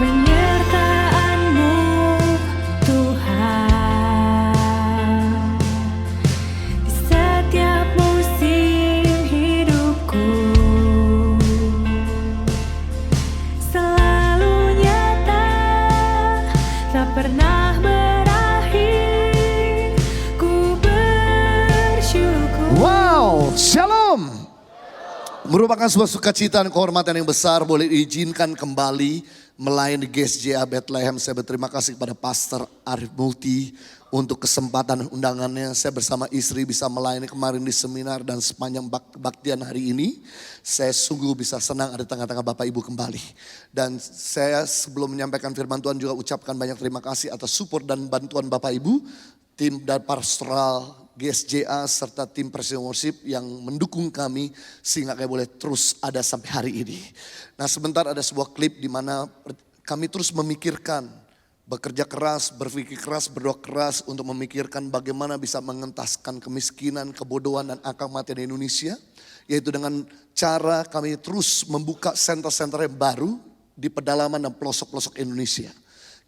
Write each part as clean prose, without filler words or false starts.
Penyertaan-Mu Tuhan di setiap musim hidupku, selalu nyata, tak pernah berakhir. Ku bersyukur. Wow, shalom. Merupakan sebuah sukacita dan kehormatan yang besar boleh diizinkan kembali melayani GSJA Bethlehem. Saya berterima kasih kepada Pastor Arif Multi untuk kesempatan undangannya. Saya bersama istri bisa melayani kemarin di seminar dan sepanjang kebaktian hari ini. Saya sungguh bisa senang ada tengah-tengah Bapak Ibu kembali. Dan saya sebelum menyampaikan firman Tuhan juga ucapkan banyak terima kasih atas support dan bantuan Bapak Ibu, tim dan pastoral GSJA serta tim Presiden Worship yang mendukung kami sehingga kami boleh terus ada sampai hari ini. Nah, sebentar ada sebuah klip di mana kami terus memikirkan, bekerja keras, berpikir keras, berdoa keras untuk memikirkan bagaimana bisa mengentaskan kemiskinan, kebodohan dan angka kematian di Indonesia. Yaitu dengan cara kami terus membuka center-center yang baru di pedalaman dan pelosok-pelosok Indonesia.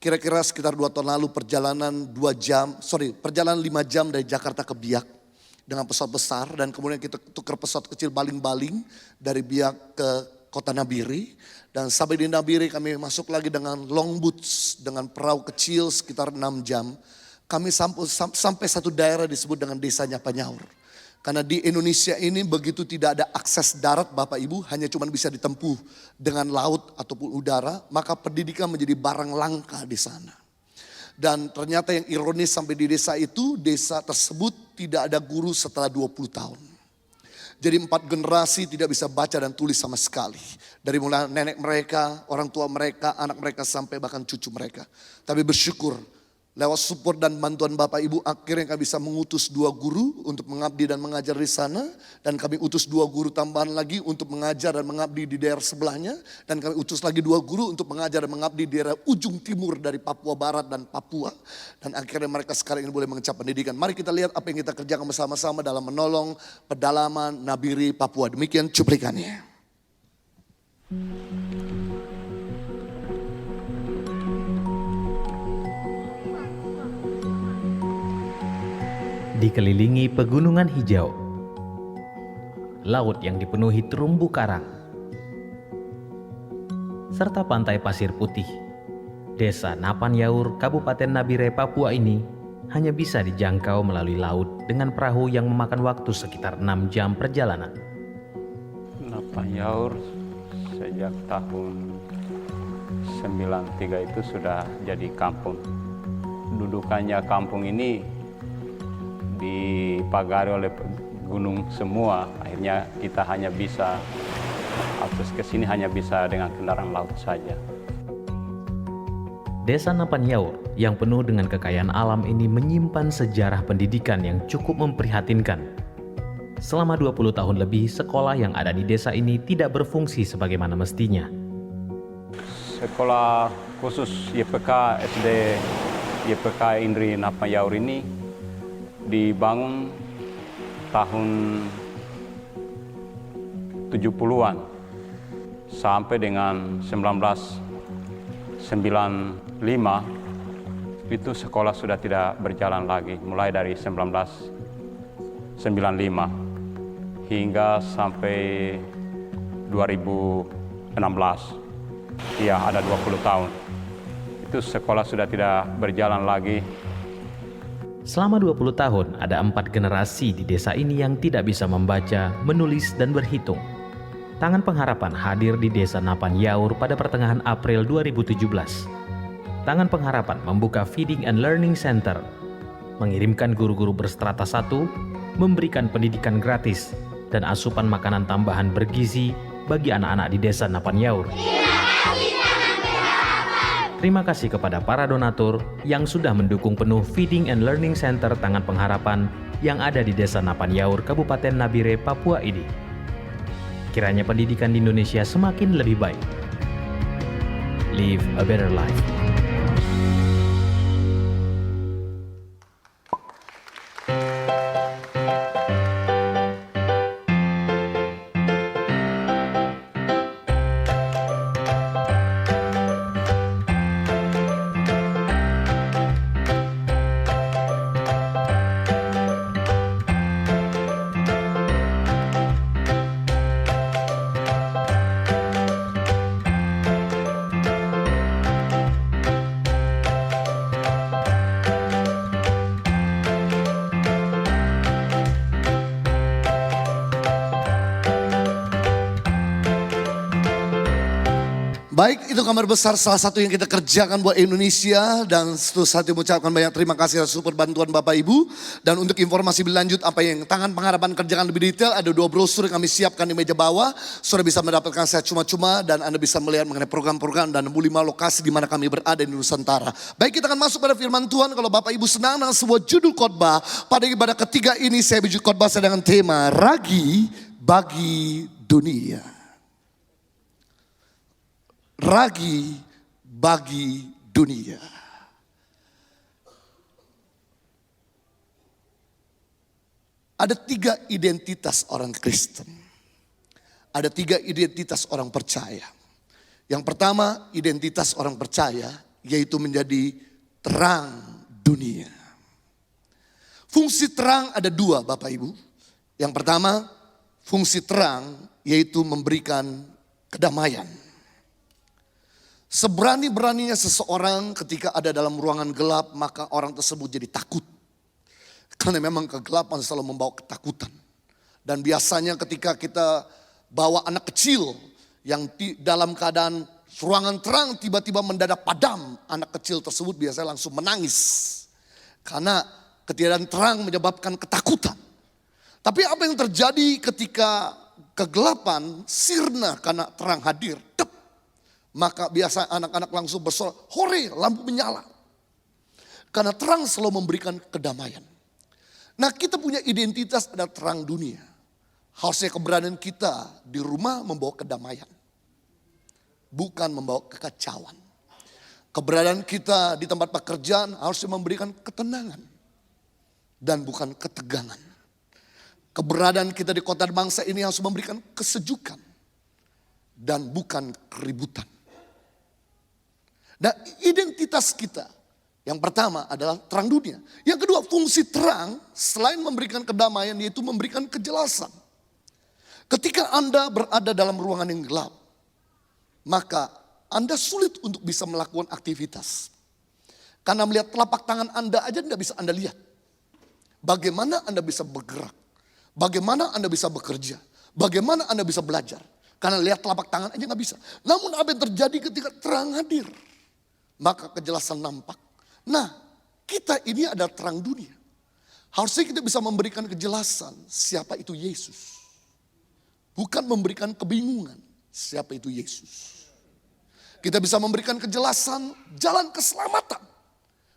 Kira-kira sekitar 2 tahun lalu perjalanan 5 jam dari Jakarta ke Biak dengan pesawat besar. Dan kemudian kita tukar pesawat kecil baling-baling dari Biak ke kota Nabire. Dan sampai di Nabire kami masuk lagi dengan long boots, dengan perahu kecil sekitar 6 jam. Kami sampai satu daerah disebut dengan Desa Nyapanyaur. Karena di Indonesia ini begitu tidak ada akses darat Bapak Ibu, hanya cuma bisa ditempuh dengan laut ataupun udara, maka pendidikan menjadi barang langka di sana. Dan ternyata yang ironis sampai di desa itu, desa tersebut tidak ada guru setelah 20 tahun. Jadi 4 generasi tidak bisa baca dan tulis sama sekali. Dari mulai nenek mereka, orang tua mereka, anak mereka sampai bahkan cucu mereka. Tapi bersyukur lewat support dan bantuan Bapak Ibu akhirnya kami bisa mengutus 2 guru untuk mengabdi dan mengajar di sana. Dan kami utus 2 guru tambahan lagi untuk mengajar dan mengabdi di daerah sebelahnya. Dan kami utus lagi 2 guru untuk mengajar dan mengabdi di daerah ujung timur dari Papua Barat dan Papua. Dan akhirnya mereka sekarang ini boleh mengecap pendidikan. Mari kita lihat apa yang kita kerjakan bersama-sama dalam menolong pedalaman Nabire, Papua. Demikian cuplikannya. Dikelilingi pegunungan hijau, laut yang dipenuhi terumbu karang, serta pantai pasir putih, Desa Napanyaur, Kabupaten Nabire, Papua ini hanya bisa dijangkau melalui laut dengan perahu yang memakan waktu sekitar 6 jam perjalanan. Napanyaur sejak tahun 93 itu sudah jadi kampung. Dudukannya kampung ini dipagari oleh gunung semua, akhirnya kita hanya bisa akses ke sini hanya bisa dengan kendaraan laut saja. Desa Napanyaur yang penuh dengan kekayaan alam ini menyimpan sejarah pendidikan yang cukup memprihatinkan. Selama 20 tahun lebih, sekolah yang ada di desa ini tidak berfungsi sebagaimana mestinya. Sekolah khusus YPK SD YPK Indri Napanyaur ini dibangun tahun 70-an sampai dengan 1995 itu sekolah sudah tidak berjalan lagi, mulai dari 1995 hingga sampai 2016. Ya, ada 20 tahun. Itu sekolah sudah tidak berjalan lagi. Selama 20 tahun, ada 4 generasi di desa ini yang tidak bisa membaca, menulis, dan berhitung. Tangan Pengharapan hadir di Desa Napanyaur pada pertengahan April 2017. Tangan Pengharapan membuka Feeding and Learning Center, mengirimkan guru-guru berstrata 1, memberikan pendidikan gratis, dan asupan makanan tambahan bergizi bagi anak-anak di Desa Napanyaur. Terima kasih kepada para donatur yang sudah mendukung penuh Feeding and Learning Center Tangan Pengharapan yang ada di Desa Napanyaur, Kabupaten Nabire, Papua ini. Kiranya pendidikan di Indonesia semakin lebih baik. Live a better life. Baik, itu kabar besar salah satu yang kita kerjakan buat Indonesia. Dan seterus hati mengucapkan banyak terima kasih atas support bantuan Bapak Ibu. Dan untuk informasi lebih lanjut apa yang Tangan Pengharapan kerjakan lebih detail, ada 2 brosur yang kami siapkan di meja bawah. Saudara bisa mendapatkan saya cuma-cuma dan Anda bisa melihat mengenai program-program dan 65 lokasi di mana kami berada di Nusantara. Baik, kita akan masuk pada firman Tuhan. Kalau Bapak Ibu senang dengan sebuah judul khotbah, pada ibadah ketiga ini saya biju khotbah saya dengan tema Ragi bagi Dunia. Ragi bagi dunia. Ada 3 identitas orang Kristen. Ada 3 identitas orang percaya. Yang pertama, identitas orang percaya yaitu menjadi terang dunia. Fungsi terang ada 2, Bapak Ibu. Yang pertama, fungsi terang yaitu memberikan kedamaian. Seberani-beraninya seseorang ketika ada dalam ruangan gelap, maka orang tersebut jadi takut. Karena memang kegelapan selalu membawa ketakutan. Dan biasanya ketika kita bawa anak kecil yang dalam keadaan ruangan terang tiba-tiba mendadak padam, anak kecil tersebut biasanya langsung menangis. Karena ketiadaan terang menyebabkan ketakutan. Tapi apa yang terjadi ketika kegelapan sirna karena terang hadir? Maka biasa anak-anak langsung bersorak, hore, lampu menyala. Karena terang selalu memberikan kedamaian. Nah, kita punya identitas ada terang dunia. Harusnya keberadaan kita di rumah membawa kedamaian. Bukan membawa kekacauan. Keberadaan kita di tempat pekerjaan harusnya memberikan ketenangan. Dan bukan ketegangan. Keberadaan kita di kota dan bangsa ini harus memberikan kesejukan. Dan bukan keributan. Nah, identitas kita yang pertama adalah terang dunia. Yang kedua, fungsi terang selain memberikan kedamaian yaitu memberikan kejelasan. Ketika Anda berada dalam ruangan yang gelap, maka Anda sulit untuk bisa melakukan aktivitas. Karena melihat telapak tangan Anda aja tidak bisa Anda lihat. Bagaimana Anda bisa bergerak? Bagaimana Anda bisa bekerja? Bagaimana Anda bisa belajar? Karena lihat telapak tangan aja nggak bisa. Namun apa yang terjadi ketika terang hadir? Maka kejelasan nampak. Nah, kita ini adalah terang dunia. Harusnya kita bisa memberikan kejelasan siapa itu Yesus. Bukan memberikan kebingungan siapa itu Yesus. Kita bisa memberikan kejelasan jalan keselamatan.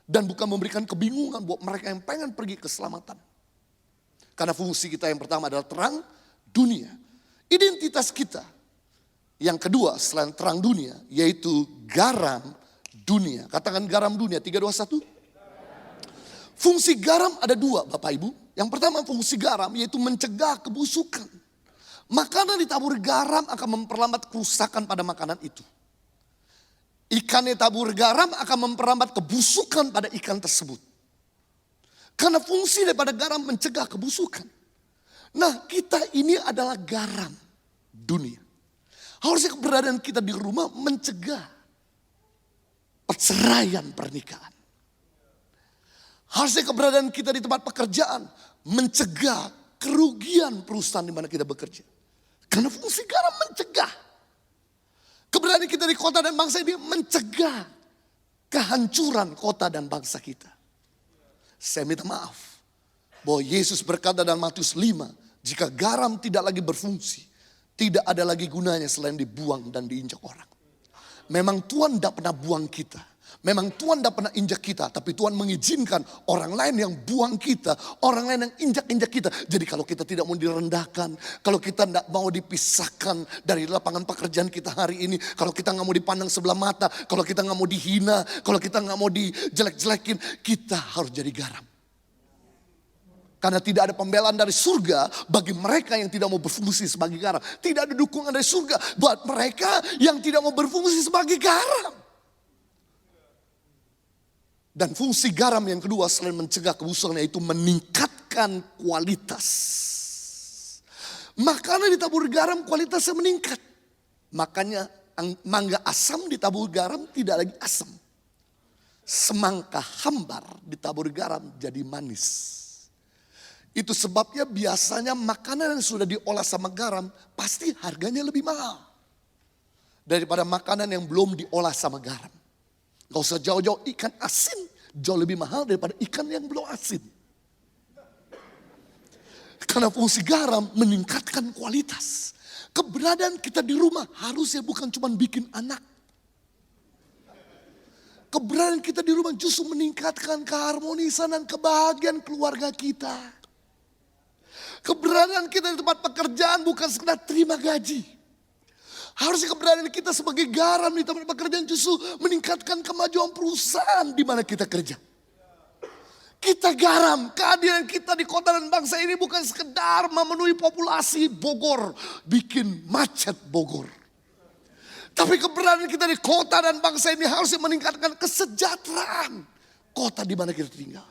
Dan bukan memberikan kebingungan buat mereka yang pengen pergi keselamatan. Karena fungsi kita yang pertama adalah terang dunia. Identitas kita. Yang kedua selain terang dunia yaitu garam dunia. Katakan garam dunia, 3, 2, 1. Fungsi garam ada 2 Bapak Ibu. Yang pertama fungsi garam yaitu mencegah kebusukan. Makanan ditabur garam akan memperlambat kerusakan pada makanan itu. Ikan ditabur garam akan memperlambat kebusukan pada ikan tersebut. Karena fungsi daripada garam mencegah kebusukan. Nah, kita ini adalah garam dunia. Harusnya keberadaan kita di rumah mencegah perceraian pernikahan. Harusnya keberadaan kita di tempat pekerjaan mencegah kerugian perusahaan di mana kita bekerja. Karena fungsi garam mencegah. Keberadaan kita di kota dan bangsa ini mencegah kehancuran kota dan bangsa kita. Saya minta maaf bahwa Yesus berkata dalam Matius 5, jika garam tidak lagi berfungsi, tidak ada lagi gunanya selain dibuang dan diinjak orang. Memang Tuhan tidak pernah buang kita. Memang Tuhan tidak pernah injak kita. Tapi Tuhan mengizinkan orang lain yang buang kita. Orang lain yang injak-injak kita. Jadi kalau kita tidak mau direndahkan. Kalau kita tidak mau dipisahkan dari lapangan pekerjaan kita hari ini. Kalau kita nggak mau dipandang sebelah mata. Kalau kita nggak mau dihina. Kalau kita nggak mau dijelek-jelekin. Kita harus jadi garam. Karena tidak ada pembelaan dari surga bagi mereka yang tidak mau berfungsi sebagai garam. Tidak ada dukungan dari surga buat mereka yang tidak mau berfungsi sebagai garam. Dan fungsi garam yang kedua selain mencegah kebusukan yaitu meningkatkan kualitas. Makanan ditabur garam kualitasnya meningkat. Makanya mangga asam ditabur garam tidak lagi asam. Semangka hambar ditabur garam jadi manis. Itu sebabnya biasanya makanan yang sudah diolah sama garam pasti harganya lebih mahal. daripada makanan yang belum diolah sama garam. Gak usah jauh-jauh, ikan asin jauh lebih mahal daripada ikan yang belum asin. Karena fungsi garam meningkatkan kualitas. Keberadaan kita di rumah harusnya bukan cuma bikin anak. Keberadaan kita di rumah justru meningkatkan keharmonisan dan kebahagiaan keluarga kita. Keberadaan kita di tempat pekerjaan bukan sekedar terima gaji. Harusnya keberadaan kita sebagai garam di tempat pekerjaan justru meningkatkan kemajuan perusahaan di mana kita kerja. Kita garam, kehadiran kita di kota dan bangsa ini bukan sekedar memenuhi populasi Bogor, bikin macet Bogor. Tapi keberadaan kita di kota dan bangsa ini harusnya meningkatkan kesejahteraan kota di mana kita tinggal.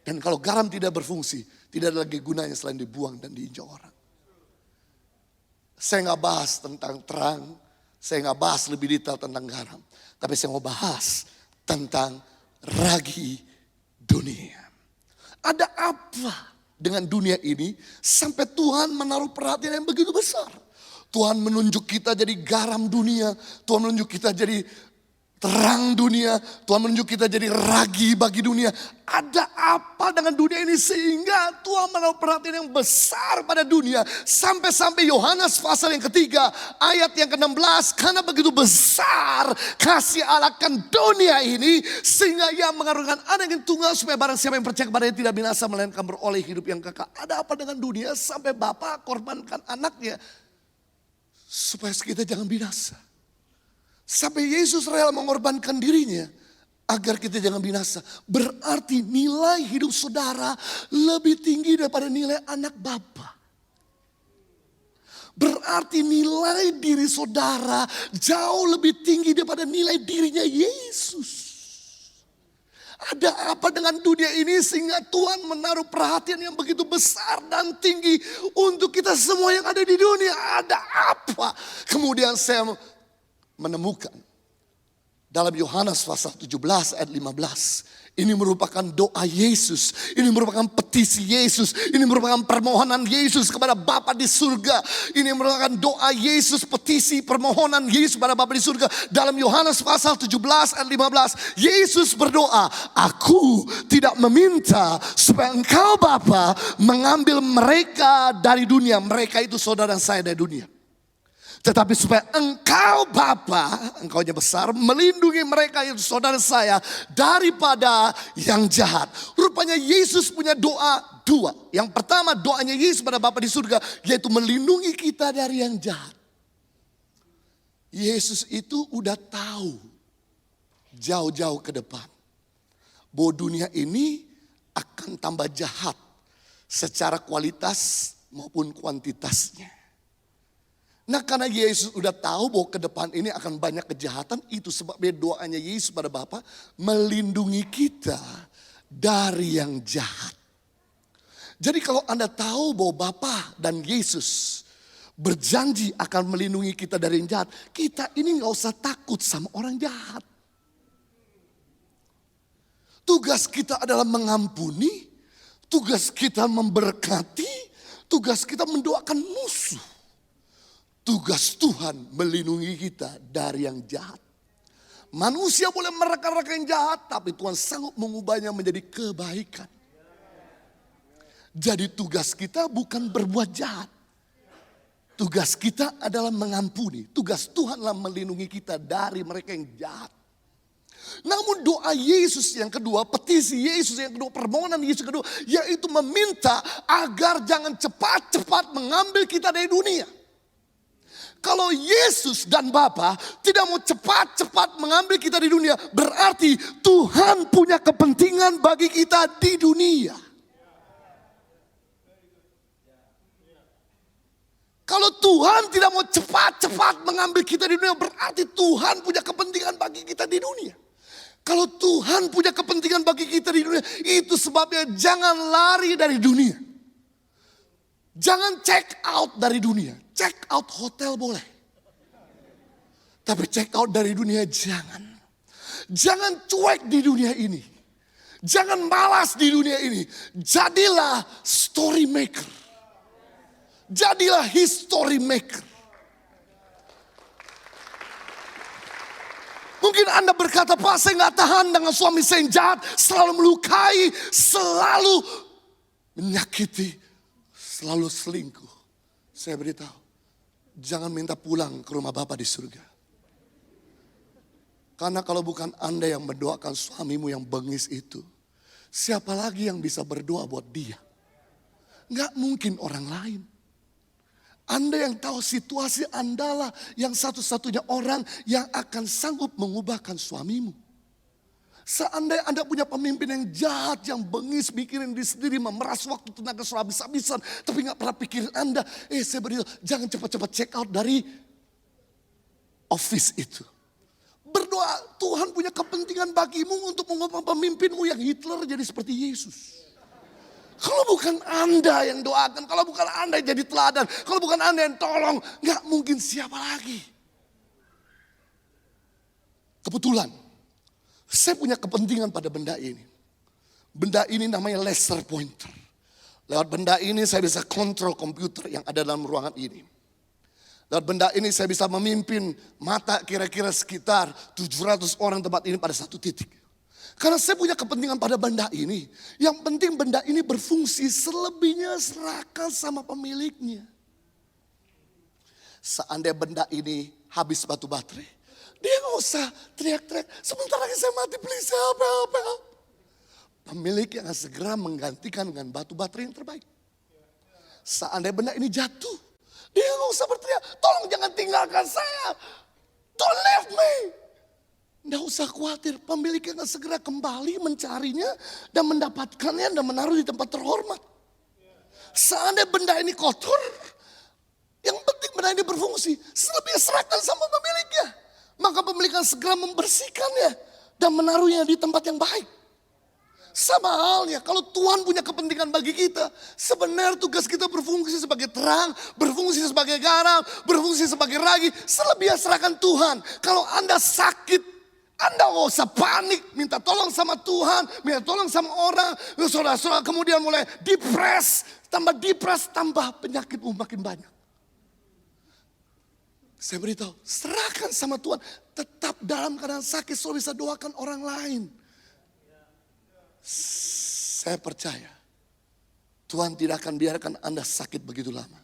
Dan kalau garam tidak berfungsi, tidak ada lagi gunanya selain dibuang dan diinjak orang. Saya nggak bahas tentang terang, saya nggak bahas lebih detail tentang garam. Tapi saya mau bahas tentang ragi dunia. Ada apa dengan dunia ini sampai Tuhan menaruh perhatian yang begitu besar? Tuhan menunjuk kita jadi garam dunia, Tuhan menunjuk kita jadi terang dunia, Tuhan menunjuk kita jadi ragi bagi dunia. Ada apa dengan dunia ini sehingga Tuhan menaruh perhatian yang besar pada dunia. Sampai-sampai Yohanes pasal yang ketiga ayat yang ke-16. Karena begitu besar kasih Allah akan dunia ini sehingga ia mengaruniakan anak yang tunggal supaya barang siapa yang percaya kepadanya tidak binasa melainkan beroleh hidup yang kekal. Ada apa dengan dunia sampai Bapa korbankan anaknya supaya kita jangan binasa. Sampai Yesus rela mengorbankan dirinya agar kita jangan binasa. Berarti nilai hidup saudara lebih tinggi daripada nilai anak Bapa. Berarti nilai diri saudara jauh lebih tinggi daripada nilai dirinya Yesus. Ada apa dengan dunia ini sehingga Tuhan menaruh perhatian yang begitu besar dan tinggi untuk kita semua yang ada di dunia. Ada apa? Kemudian saya menemukan dalam Yohanes pasal 17 ayat 15. Ini merupakan doa Yesus. Ini merupakan petisi Yesus. Ini merupakan permohonan Yesus kepada Bapa di surga. Ini merupakan doa Yesus, petisi permohonan Yesus kepada Bapa di surga. Dalam Yohanes pasal 17 ayat 15. Yesus berdoa, aku tidak meminta supaya engkau Bapa mengambil mereka dari dunia. Mereka itu saudara saya dari dunia. Tetapi supaya engkau Bapa, engkaunya besar, melindungi mereka yang saudara saya daripada yang jahat. Rupanya Yesus punya doa dua. Yang pertama doanya Yesus pada Bapa di surga, yaitu melindungi kita dari yang jahat. Yesus itu udah tahu jauh-jauh ke depan bahwa dunia ini akan tambah jahat secara kualitas maupun kuantitasnya. Nah karena Yesus udah tahu bahwa ke depan ini akan banyak kejahatan. Itu sebabnya doanya Yesus pada Bapa melindungi kita dari yang jahat. Jadi kalau Anda tahu bahwa Bapa dan Yesus berjanji akan melindungi kita dari yang jahat. Kita ini gak usah takut sama orang jahat. Tugas kita adalah mengampuni. Tugas kita memberkati. Tugas kita mendoakan musuh. Tugas Tuhan melindungi kita dari yang jahat. Manusia boleh mereka-reka yang jahat, tapi Tuhan sanggup mengubahnya menjadi kebaikan. Jadi tugas kita bukan berbuat jahat. Tugas kita adalah mengampuni. Tugas Tuhanlah melindungi kita dari mereka yang jahat. Namun doa Yesus yang kedua, petisi Yesus yang kedua, permohonan Yesus yang kedua, yaitu meminta agar jangan cepat-cepat mengambil kita dari dunia. Kalau Yesus dan Bapa tidak mau cepat-cepat mengambil kita di dunia, berarti Tuhan punya kepentingan bagi kita di dunia. Kalau Tuhan tidak mau cepat-cepat mengambil kita di dunia, berarti Tuhan punya kepentingan bagi kita di dunia. Kalau Tuhan punya kepentingan bagi kita di dunia, itu sebabnya jangan lari dari dunia. Jangan check out dari dunia. Check out hotel boleh. Tapi check out dari dunia jangan. Jangan cuek di dunia ini. Jangan malas di dunia ini. Jadilah story maker. Jadilah history maker. Mungkin Anda berkata, Pak, saya nggak tahan dengan suami saya yang jahat, selalu melukai, selalu menyakiti, selalu selingkuh. Saya beritahu, jangan minta pulang ke rumah Bapa di surga. Karena kalau bukan Anda yang mendoakan suamimu yang bengis itu, siapa lagi yang bisa berdoa buat dia? Nggak mungkin orang lain. Anda yang tahu situasi Anda lah yang satu-satunya orang yang akan sanggup mengubahkan suamimu. Seandainya Anda punya pemimpin yang jahat, yang bengis, mikirin diri sendiri, memeras waktu tenaga suruh habis-habisan, tapi nggak pernah pikirin Anda. Saya beritahu, jangan cepat-cepat check out dari office itu. Berdoa, Tuhan punya kepentingan bagimu untuk mengubah pemimpinmu yang Hitler jadi seperti Yesus. Kalau bukan Anda yang doakan, kalau bukan Anda yang jadi teladan, kalau bukan Anda yang tolong, gak mungkin siapa lagi. Kebetulan, saya punya kepentingan pada benda ini. Benda ini namanya laser pointer. Lewat benda ini saya bisa kontrol komputer yang ada dalam ruangan ini. Lewat benda ini saya bisa memimpin mata kira-kira sekitar 700 orang tempat ini pada satu titik. Karena saya punya kepentingan pada benda ini. Yang penting benda ini berfungsi, selebihnya serahkan sama pemiliknya. Seandainya benda ini habis batu baterai, dia gak usah teriak-teriak, sebentar lagi saya mati, please help. Pemilik yang akan segera menggantikan dengan batu baterai yang terbaik. Seandainya benda ini jatuh, dia gak usah berteriak, tolong jangan tinggalkan saya, don't leave me. Nggak usah khawatir, pemiliknya akan segera kembali mencarinya dan mendapatkannya dan menaruh di tempat terhormat. Seandainya benda ini kotor, yang penting benda ini berfungsi, selebihnya serahkan sama pemiliknya. Maka pemilik akan segera membersihkannya dan menaruhnya di tempat yang baik. Sama halnya kalau Tuhan punya kepentingan bagi kita, sebenarnya tugas kita berfungsi sebagai terang, berfungsi sebagai garam, berfungsi sebagai ragi, selebihnya serahkan Tuhan. Kalau Anda sakit, Anda gak usah panik, minta tolong sama Tuhan, minta tolong sama orang. Saudara-saudara kemudian mulai depres, tambah penyakitmu makin banyak. Saya beritahu, serahkan sama Tuhan, tetap dalam keadaan sakit, saudara bisa doakan orang lain. Saya percaya, Tuhan tidak akan biarkan Anda sakit begitu lama.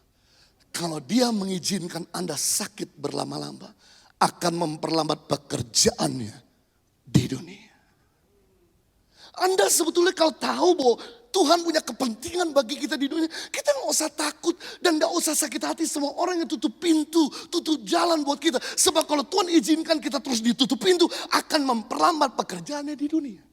Kalau Dia mengizinkan Anda sakit berlama-lama, akan memperlambat pekerjaannya di dunia. Anda sebetulnya kalau tahu bahwa Tuhan punya kepentingan bagi kita di dunia, kita gak usah takut dan gak usah sakit hati semua orang yang tutup pintu, tutup jalan buat kita. Sebab kalau Tuhan izinkan kita terus ditutup pintu, akan memperlambat pekerjaannya di dunia.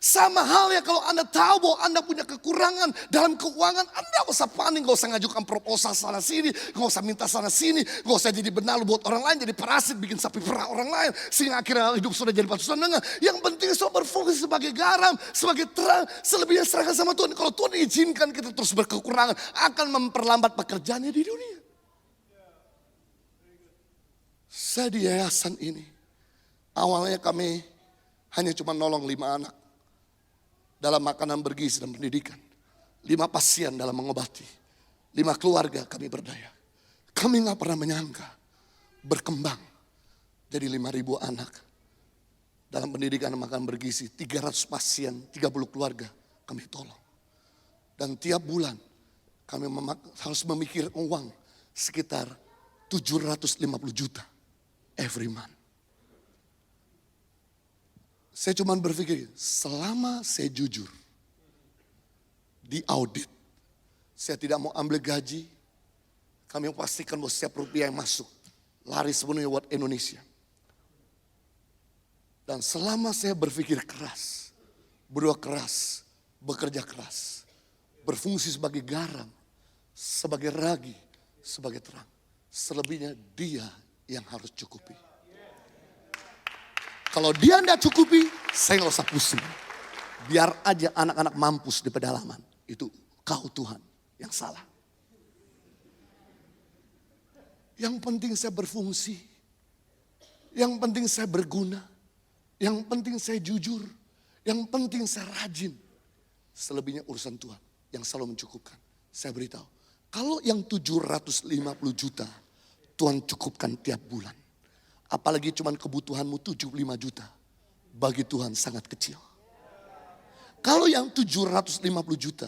Sama halnya kalau Anda tahu bahwa Anda punya kekurangan dalam keuangan, Anda gak usah panik, gak usah ngajukan proposal sana sini, gak usah minta sana sini, gak usah jadi benalu buat orang lain, jadi parasit bikin sapi perah orang lain, sehingga akhirnya hidup sudah jadi patusan dengar. Yang penting sudah berfungsi sebagai garam, sebagai terang, selebihnya serahkan sama Tuhan. Kalau Tuhan izinkan kita terus berkekurangan, akan memperlambat pekerjaannya di dunia. Saya di yayasan ini, awalnya kami hanya cuma nolong 5 anak. Dalam makanan bergizi dan pendidikan. 5 pasien dalam mengobati. 5 keluarga kami berdaya. Kami gak pernah menyangka berkembang jadi 5.000 anak. Dalam pendidikan dan makanan bergizi 300 pasien, 30 keluarga kami tolong. Dan tiap bulan kami harus memikir uang sekitar 750 juta every month. Saya cuma berpikir, selama saya jujur, di audit, saya tidak mau ambil gaji, kami pastikan bahwa setiap rupiah yang masuk, lari sepenuhnya buat Indonesia. Dan selama saya berpikir keras, berdoa keras, bekerja keras, berfungsi sebagai garam, sebagai ragi, sebagai terang. Selebihnya Dia yang harus cukupi. Kalau Dia tidak cukupi, saya gak usah pusing. Biar aja anak-anak mampus di pedalaman. Itu kau Tuhan yang salah. Yang penting saya berfungsi. Yang penting saya berguna. Yang penting saya jujur. Yang penting saya rajin. Selebihnya urusan Tuhan yang selalu mencukupkan. Saya beritahu, kalau yang 750 juta Tuhan cukupkan tiap bulan. Apalagi cuman kebutuhanmu 75 juta. Bagi Tuhan sangat kecil. Kalau yang 750 juta,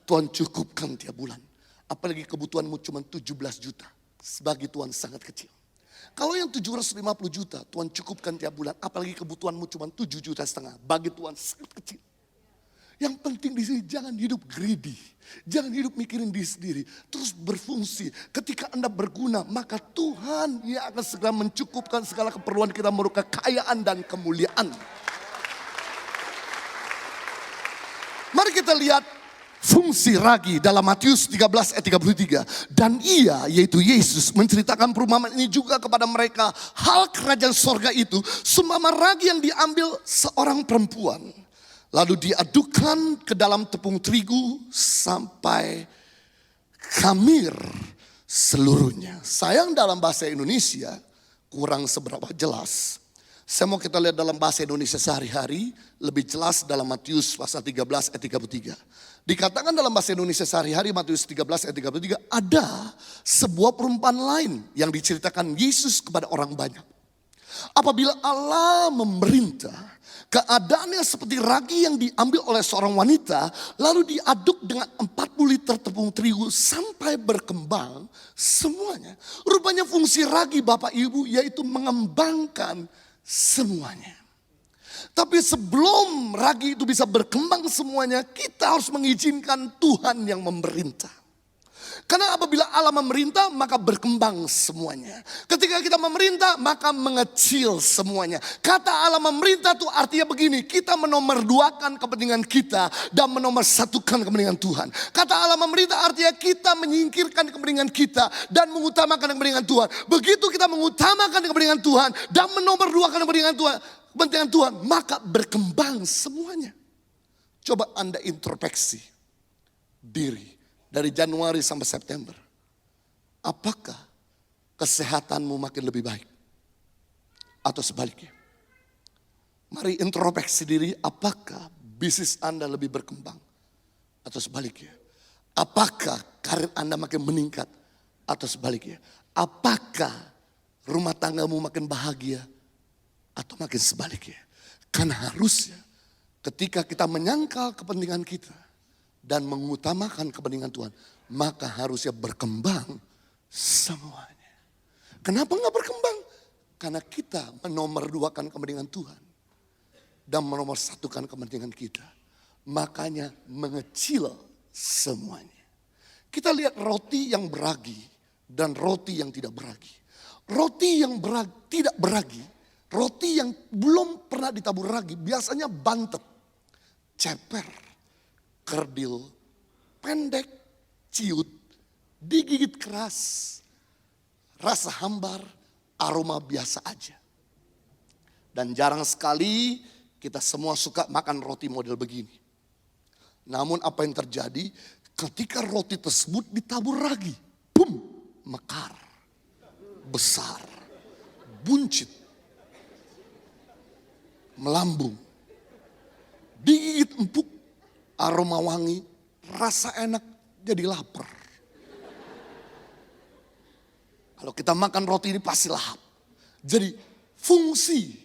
Tuhan cukupkan tiap bulan. Apalagi kebutuhanmu cuma 17 juta. Bagi Tuhan sangat kecil. Kalau yang 750 juta, Tuhan cukupkan tiap bulan. Apalagi kebutuhanmu cuma 7,5 juta. Bagi Tuhan sangat kecil. Yang penting di sini jangan hidup greedy. Jangan hidup mikirin diri sendiri. Terus berfungsi. Ketika Anda berguna, maka Tuhan yang akan segera mencukupkan segala keperluan kita menurut kekayaan dan kemuliaan. Mari kita lihat fungsi ragi dalam Matius 13 ayat 33. Dan ia, yaitu Yesus, menceritakan perumpamaan ini juga kepada mereka. Hal kerajaan sorga itu seumpama ragi yang diambil seorang perempuan. Lalu diadukkan ke dalam tepung terigu sampai khamir seluruhnya. Sayang dalam bahasa Indonesia kurang seberapa jelas. Saya mau kita lihat dalam bahasa Indonesia sehari-hari. Lebih jelas dalam Matius pasal 13 ayat 33. Dikatakan dalam bahasa Indonesia sehari-hari Matius 13 ayat 33. Ada sebuah perumpamaan lain yang diceritakan Yesus kepada orang banyak. Apabila Allah memerintah, keadaannya seperti ragi yang diambil oleh seorang wanita, lalu diaduk dengan 40 liter tepung terigu sampai berkembang semuanya. Rupanya fungsi ragi Bapak Ibu yaitu mengembangkan semuanya. Tapi sebelum ragi itu bisa berkembang semuanya, kita harus mengizinkan Tuhan yang memerintah. Karena apabila Allah memerintah maka berkembang semuanya. Ketika kita memerintah maka mengecil semuanya. Kata Allah memerintah itu artinya begini. Kita menomorduakan kepentingan kita dan menomorsatukan kepentingan Tuhan. Kata Allah memerintah artinya kita menyingkirkan kepentingan kita dan mengutamakan kepentingan Tuhan. Begitu kita mengutamakan kepentingan Tuhan dan menomorduakan kepentingan Tuhan, maka berkembang semuanya. Coba Anda introspeksi diri. Dari Januari sampai September. Apakah kesehatanmu makin lebih baik? Atau sebaliknya? Mari introspeksi diri. Apakah bisnis Anda lebih berkembang? Atau sebaliknya? Apakah karir Anda makin meningkat? Atau sebaliknya? Apakah rumah tanggamu makin bahagia? Atau makin sebaliknya? Karena harusnya ketika kita menyangkal kepentingan kita dan mengutamakan kepentingan Tuhan, maka harusnya berkembang semuanya. Kenapa nggak berkembang? Karena kita menomorduakan kepentingan Tuhan dan menomorsatukan kepentingan kita. Makanya mengecil semuanya. Kita lihat roti yang beragi dan roti yang tidak beragi. Roti yang tidak beragi, roti yang belum pernah ditabur ragi, biasanya bantet, ceper, kerdil, pendek, ciut, digigit keras, rasa hambar, aroma biasa aja. Dan jarang sekali kita semua suka makan roti model begini. Namun apa yang terjadi ketika roti tersebut ditabur ragi, boom, mekar, besar, buncit, melambung, digigit empuk, aroma wangi, rasa enak, jadi lapar. Kalau kita makan roti ini pasti lahap. Jadi fungsi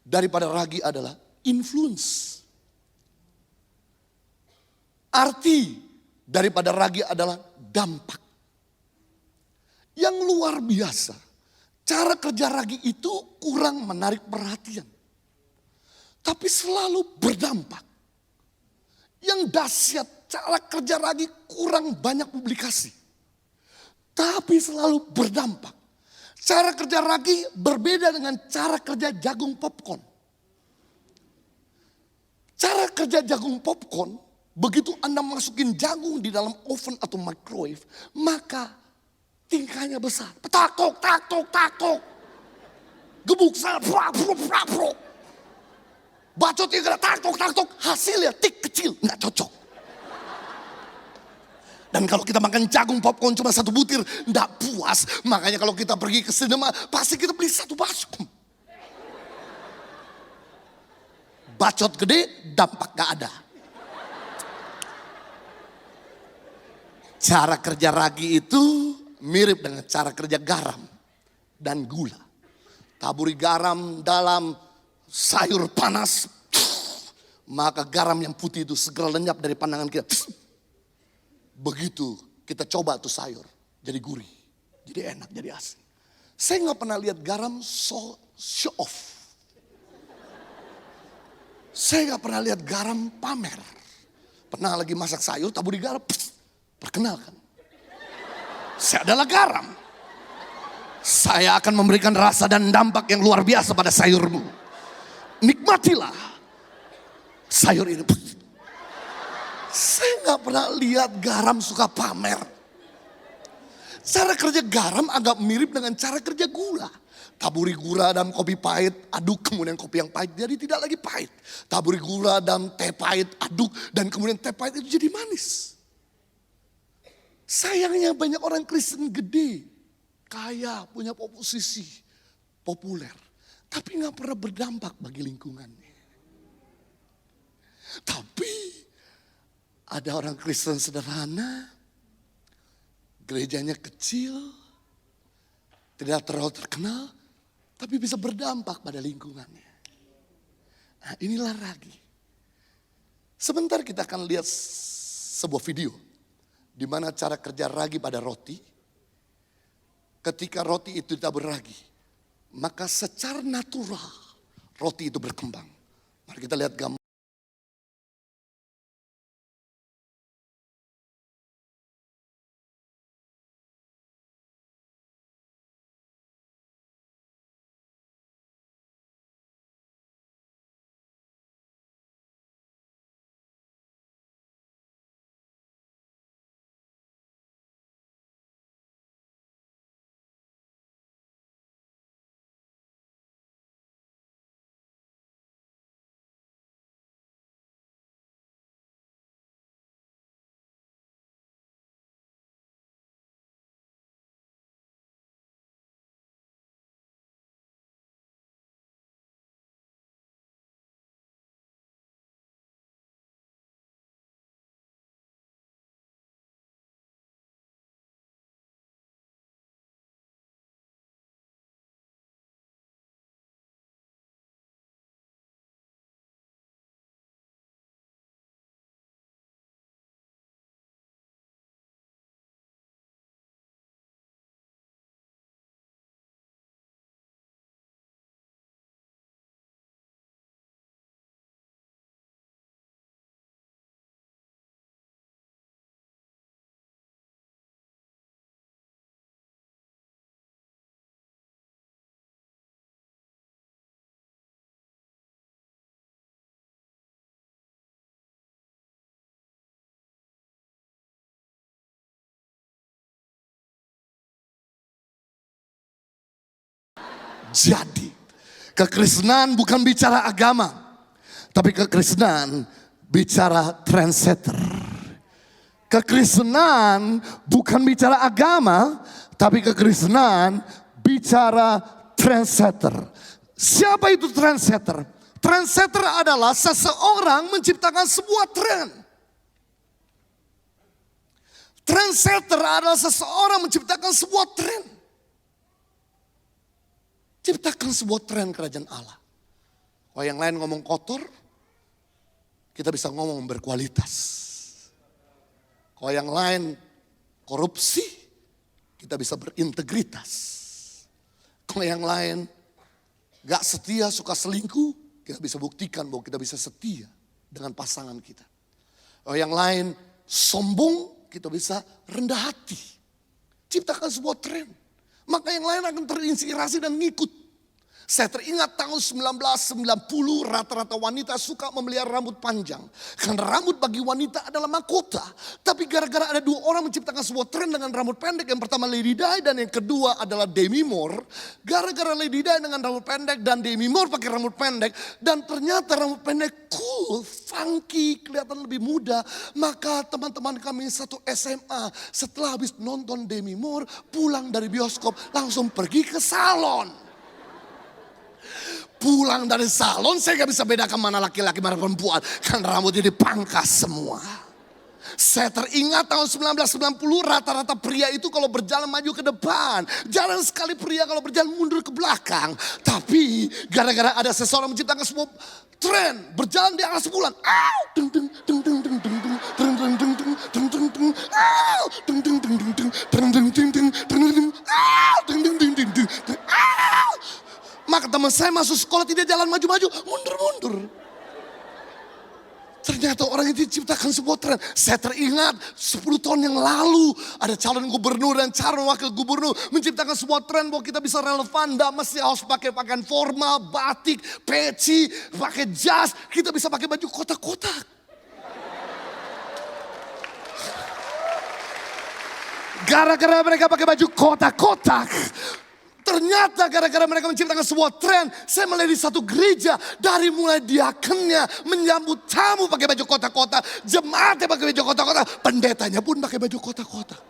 daripada ragi adalah influence. Arti daripada ragi adalah dampak. Yang luar biasa, cara kerja ragi itu kurang menarik perhatian. Tapi selalu berdampak. Yang dahsyat, cara kerja ragi kurang banyak publikasi. Tapi selalu berdampak. Cara kerja ragi berbeda dengan cara kerja jagung popcorn. Cara kerja jagung popcorn, begitu Anda masukin jagung di dalam oven atau microwave, maka tingkahnya besar. Taktok, taktok, taktok. Gebuk sana, prak, prak, prak, prak. Bacotnya kena taktok, taktok, hasilnya tik kecil, nggak cocok. Dan kalau kita makan jagung popcorn cuma satu butir, nggak puas. Makanya kalau kita pergi ke sinema, pasti kita beli satu baskom. Bacot gede, dampak nggak ada. Cara kerja ragi itu mirip dengan cara kerja garam dan gula. taburi garam dalam sayur panas, maka garam yang putih itu segera lenyap dari pandangan kita. Begitu kita coba tuh sayur, jadi gurih, jadi enak, jadi asin. Saya nggak pernah lihat garam show off. Saya nggak pernah lihat garam pamer. Pernah lagi masak sayur, taburi garam, perkenalkan. Saya adalah garam. Saya akan memberikan rasa dan dampak yang luar biasa pada sayurmu. Nikmatilah sayur ini. Saya nggak pernah lihat garam suka pamer. Cara kerja garam agak mirip dengan cara kerja gula. Taburi gula dalam kopi pahit, aduk kemudian kopi yang pahit jadi tidak lagi pahit. Taburi gula dalam teh pahit, aduk dan kemudian teh pahit itu jadi manis. Sayangnya banyak orang Kristen gede, kaya, punya posisi, populer. Tapi gak pernah berdampak bagi lingkungannya. Tapi ada orang Kristen sederhana, gerejanya kecil, tidak terlalu terkenal, tapi bisa berdampak pada lingkungannya. Nah, inilah ragi. Sebentar kita akan lihat sebuah video di mana cara kerja ragi pada roti. Ketika roti itu ditabur ragi, maka secara natural roti itu berkembang. Mari kita lihat gambar. Jadi, kekristenan bukan bicara agama, tapi kekristenan bicara trendsetter. Kekristenan bukan bicara agama, tapi kekristenan bicara trendsetter. Siapa itu trendsetter? Trendsetter adalah seseorang menciptakan sebuah tren. Trendsetter adalah seseorang menciptakan sebuah tren. Ciptakan sebuah tren kerajaan Allah. Kalau yang lain ngomong kotor, kita bisa ngomong berkualitas. Kalau yang lain korupsi, kita bisa berintegritas. Kalau yang lain gak setia, suka selingkuh, kita bisa buktikan bahwa kita bisa setia dengan pasangan kita. Kalau yang lain sombong, kita bisa rendah hati. Ciptakan sebuah tren. Maka yang lain akan terinspirasi dan ngikut. Saya teringat tahun 1990 rata-rata wanita suka memelihara rambut panjang. Karena rambut bagi wanita adalah mahkota. Tapi gara-gara ada dua orang menciptakan sebuah tren dengan rambut pendek. Yang pertama Lady Di dan yang kedua adalah Demi Moore. Gara-gara Lady Di dengan rambut pendek dan Demi Moore pakai rambut pendek. Dan ternyata rambut pendek cool, funky, kelihatan lebih muda. Maka teman-teman kami satu SMA setelah habis nonton Demi Moore pulang dari bioskop langsung pergi ke salon. Pulang dari salon saya gak bisa bedakan mana laki-laki mana perempuan. Karena rambutnya dipangkas semua. Saya teringat tahun 1990 rata-rata pria itu kalau berjalan maju ke depan. Jarang sekali pria kalau berjalan mundur ke belakang. Tapi gara-gara ada seseorang menciptakan sebuah tren berjalan di atas bulan. Au, deng deng deng deng deng deng deng deng deng deng deng deng deng. Au, deng deng deng deng deng deng deng deng deng deng deng. Au, deng deng deng deng deng. Au. Maka teman saya masuk sekolah tidak jalan maju-maju, mundur-mundur. Ternyata orang itu diciptakan sebuah tren. Saya teringat 10 tahun yang lalu ada calon gubernur dan calon wakil gubernur menciptakan sebuah tren bahwa kita bisa relevan. Tidak mesti harus pakai pakaian formal, batik, peci, pakai jas. Kita bisa pakai baju kotak-kotak. Gara-gara mereka pakai baju kotak-kotak. Ternyata gara-gara mereka menciptakan sebuah tren, saya melihat di satu gereja dari mulai diakennya menyambut tamu pakai baju kotak-kotak, jemaatnya pakai baju kotak-kotak, pendetanya pun pakai baju kotak-kotak.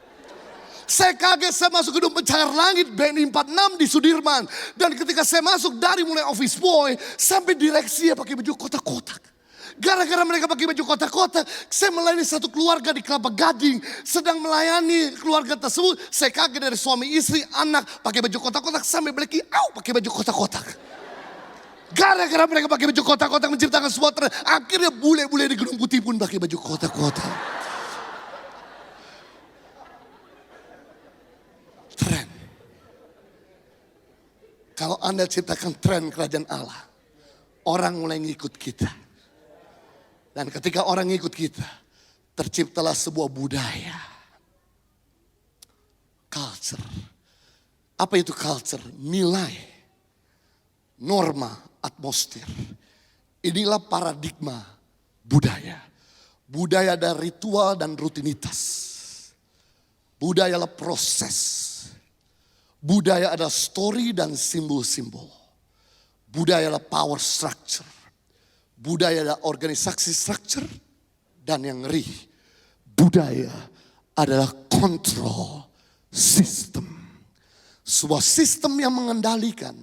Saya kaget, saya masuk gedung Pencakar Langit BNI 46 di Sudirman. Dan ketika saya masuk dari mulai office boy sampai direksi pakai baju kotak-kotak. Gara-gara mereka pakai baju kotak-kotak, saya melayani satu keluarga di Kelapa Gading. Sedang melayani keluarga tersebut, saya kaget dari suami istri, anak pakai baju kotak-kotak sampai beleki, pakai baju kotak-kotak. Gara-gara mereka pakai baju kotak-kotak menciptakan sebuah tren, akhirnya bule-bule di Gedung Putih pun pakai baju kotak-kotak. Tren. Kalau Anda ciptakan tren kerajaan Allah, orang mulai ngikut kita. Dan ketika orang ikut kita, terciptalah sebuah budaya. Culture. Apa itu culture? Nilai, norma, atmosfer. Inilah paradigma budaya. Budaya ada ritual dan rutinitas. Budaya adalah proses. Budaya ada story dan simbol-simbol. Budaya adalah power structure. Budaya adalah organisasi structure, dan yang ngeri, budaya adalah control system. Sebuah sistem yang mengendalikan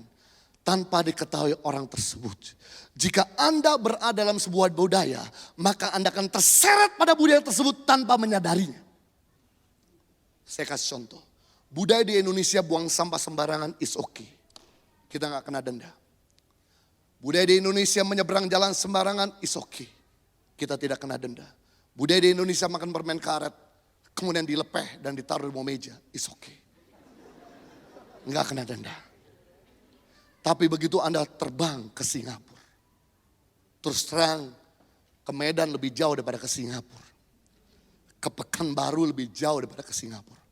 tanpa diketahui orang tersebut. Jika Anda berada dalam sebuah budaya, maka Anda akan terseret pada budaya tersebut tanpa menyadarinya. Saya kasih contoh, budaya di Indonesia buang sampah sembarangan is okay. Kita gak kena denda. Budaya di Indonesia menyeberang jalan sembarangan is okay. Kita tidak kena denda. Budaya di Indonesia makan permen karet, kemudian dilepeh dan ditaruh di bawah meja, is okay. Enggak kena denda. Tapi begitu Anda terbang ke Singapura, terus terang ke Medan lebih jauh daripada ke Singapura. Ke Pekanbaru lebih jauh daripada ke Singapura.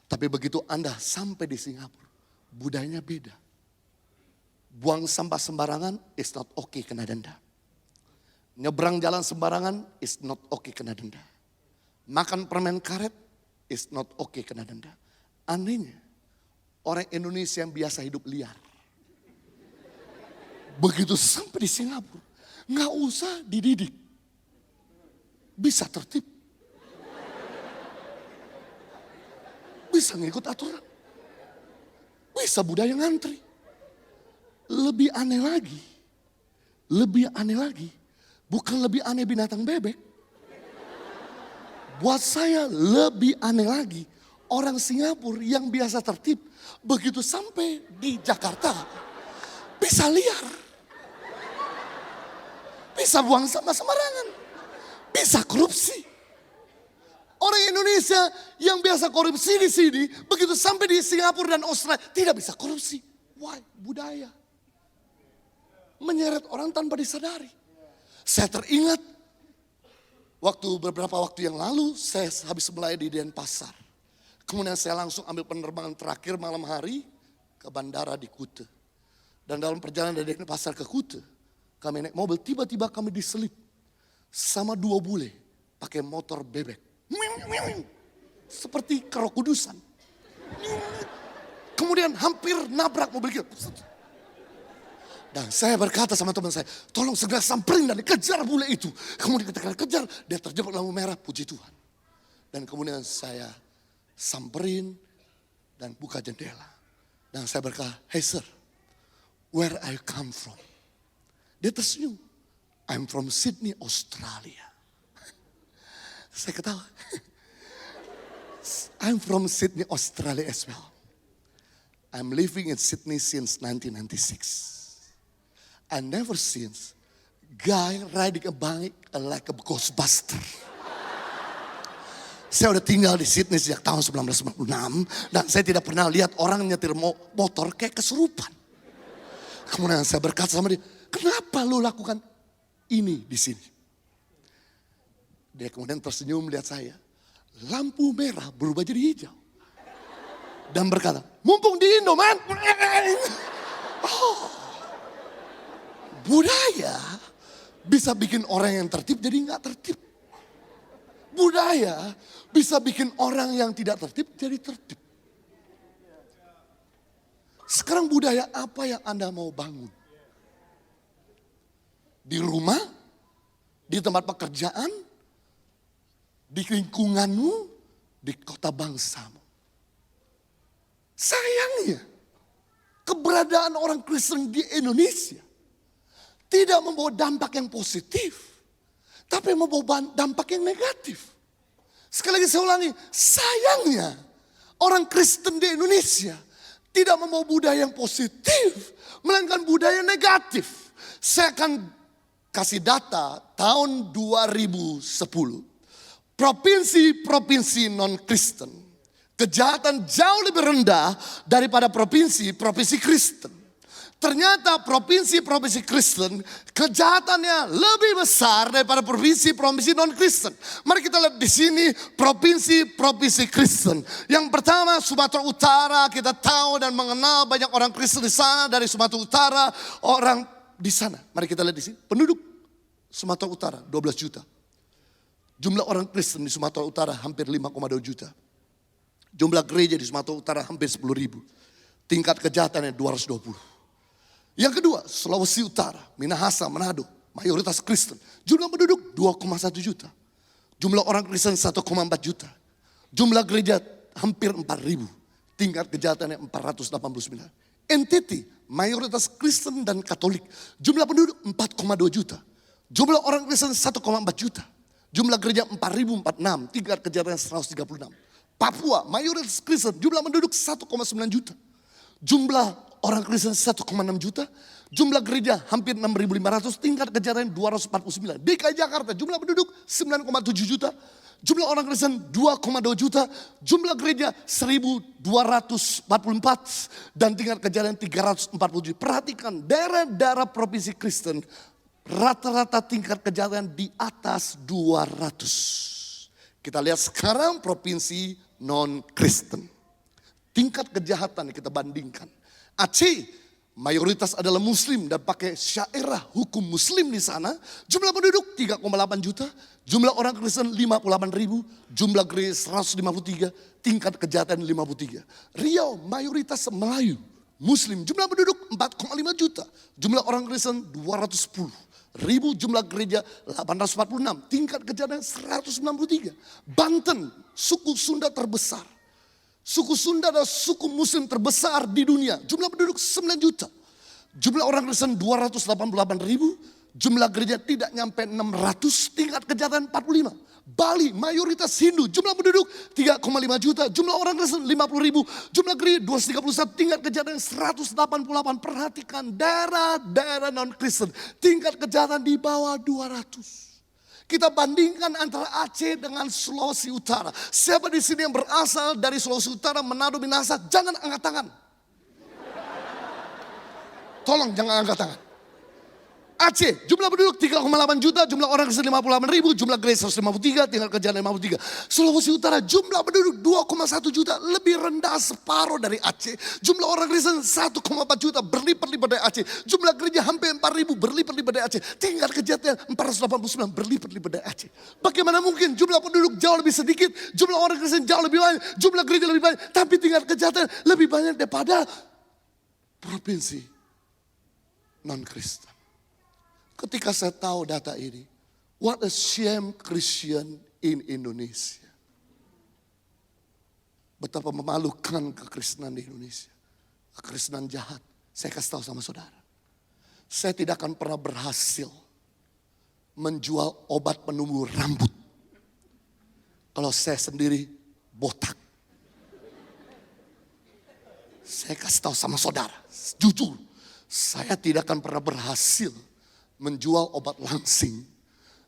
Tapi begitu Anda sampai di Singapura, budayanya beda. Buang sampah sembarangan is not okay, kena denda. Nyebrang jalan sembarangan is not okay, kena denda. Makan permen karet is not okay, kena denda. Anehnya orang Indonesia yang biasa hidup liar, begitu sampai di Singapura nggak usah dididik, bisa tertib, bisa ngikut aturan, bisa budaya ngantri. Lebih aneh lagi, bukan lebih aneh binatang bebek. Buat saya lebih aneh lagi, orang Singapura yang biasa tertib, begitu sampai di Jakarta, bisa liar. Bisa buang sampah sembarangan, bisa korupsi. Orang Indonesia yang biasa korupsi di sini, begitu sampai di Singapura dan Australia, tidak bisa korupsi. Why? Budaya. Menyeret orang tanpa disadari. Saya teringat beberapa waktu yang lalu saya habis melayani di Denpasar. Kemudian saya langsung ambil penerbangan terakhir malam hari ke bandara di Kuta. Dan dalam perjalanan dari Denpasar ke Kuta, kami naik mobil, tiba-tiba kami diselip sama 2 bule pakai motor bebek. Seperti Kerok Kudusan. Kemudian hampir nabrak mobil kita. Dan saya berkata sama teman saya, tolong segera samperin dan kejar bule itu. Kemudian ketika kejar, dia terjebak lampu merah, puji Tuhan. Dan kemudian saya samperin dan buka jendela. Dan saya berkata, hey sir, where are you come from? Dia tersenyum, I'm from Sydney, Australia. Saya ketawa. I'm from Sydney, Australia as well. I'm living in Sydney since 1996. I never seen guy riding a bike like a ghostbuster. Saya udah tinggal di Sydney sejak tahun 1996 dan saya tidak pernah lihat orang nyetir motor kayak kesurupan. Kemudian saya berkata sama dia, kenapa lu lakukan ini di sini? Dia kemudian tersenyum melihat saya. Lampu merah berubah jadi hijau. Dan berkata, mumpung di Indo man. Oh, budaya bisa bikin orang yang tertib jadi nggak tertib. Budaya bisa bikin orang yang tidak tertib jadi tertib. Sekarang budaya apa yang Anda mau bangun? Di rumah, di tempat pekerjaan, di lingkunganmu, di kota bangsamu. Sayangnya, keberadaan orang Kristen di Indonesia tidak membawa dampak yang positif, tapi membawa dampak yang negatif. Sekali lagi saya ulangi, sayangnya orang Kristen di Indonesia tidak membawa budaya yang positif, melainkan budaya negatif. Saya akan kasih data tahun 2010. Provinsi-provinsi non-Kristen, kejahatan jauh lebih rendah daripada provinsi-provinsi Kristen. Ternyata provinsi-provinsi Kristen kejahatannya lebih besar daripada provinsi-provinsi non-Kristen. Mari kita lihat di sini provinsi-provinsi Kristen. Yang pertama Sumatera Utara, kita tahu dan mengenal banyak orang Kristen di sana dari Sumatera Utara, orang di sana. Mari kita lihat di sini. Penduduk Sumatera Utara 12 juta. Jumlah orang Kristen di Sumatera Utara hampir 5,2 juta. Jumlah gereja di Sumatera Utara hampir 10.000. Tingkat kejahatannya 220. Yang kedua, Sulawesi Utara, Minahasa, Manado, mayoritas Kristen. Jumlah penduduk 2,1 juta. Jumlah orang Kristen 1,4 juta. Jumlah gereja hampir 4.000. Tingkat kejahatannya 489. NTT, mayoritas Kristen dan Katolik. Jumlah penduduk 4,2 juta. Jumlah orang Kristen 1,4 juta. Jumlah gereja 4.046. Tingkat kejahatannya 136. Papua, mayoritas Kristen. Jumlah penduduk 1,9 juta. Jumlah orang Kristen 1,6 juta, jumlah gereja hampir 6.500, tingkat kejahatan 249. DKI Jakarta jumlah penduduk 9,7 juta, jumlah orang Kristen 2,2 juta, jumlah gereja 1.244 dan tingkat kejahatan 347. Perhatikan daerah-daerah provinsi Kristen rata-rata tingkat kejahatan di atas 200. Kita lihat sekarang provinsi non-Kristen. Tingkat kejahatan yang kita bandingkan. Aceh mayoritas adalah muslim dan pakai syairah hukum muslim di sana. Jumlah penduduk 3,8 juta, jumlah orang Kristen 58.000, jumlah gereja 153, tingkat kejahatan 53. Riau mayoritas Melayu, muslim, jumlah penduduk 4,5 juta, jumlah orang Kristen 210. Jumlah gereja 846, tingkat kejahatan 193. Banten, suku Sunda terbesar. Suku Sunda adalah suku muslim terbesar di dunia. Jumlah penduduk 9 juta. Jumlah orang Kristen 288.000. Jumlah gereja tidak nyampe 600. Tingkat kejahatan 45. Bali mayoritas Hindu. Jumlah penduduk 3,5 juta. Jumlah orang Kristen 50.000. Jumlah gereja 231. Tingkat kejahatan 188. Perhatikan daerah-daerah non-Kristen. Tingkat kejahatan di bawah 200. Kita bandingkan antara Aceh dengan Sulawesi Utara. Siapa di sini yang berasal dari Sulawesi Utara, Manado, Minahasa, jangan angkat tangan. Tolong jangan angkat tangan. Aceh, jumlah penduduk 3,8 juta, jumlah orang Kristen 58.000, jumlah gereja 153, tingkat kejahatan 53. Sulawesi Utara jumlah penduduk 2,1 juta, lebih rendah separuh dari Aceh. Jumlah orang Kristen 1,4 juta, berlipat-lipat dari Aceh. Jumlah gereja hampir 4.000, berlipat-lipat dari Aceh. Tingkat kejahatan 489, berlipat-lipat dari Aceh. Bagaimana mungkin jumlah penduduk jauh lebih sedikit, jumlah orang Kristen jauh lebih banyak, jumlah gereja lebih banyak, tapi tingkat kejahatan lebih banyak daripada provinsi non-Kristen. Ketika saya tahu data ini, what a shame Christian in Indonesia. Betapa memalukan kekristenan di Indonesia. Kekristenan jahat. Saya kasih tahu sama saudara. Saya tidak akan pernah berhasil menjual obat penumbuh rambut Kalau saya sendiri botak. Saya kasih tahu sama saudara, jujur, saya tidak akan pernah berhasil menjual obat langsing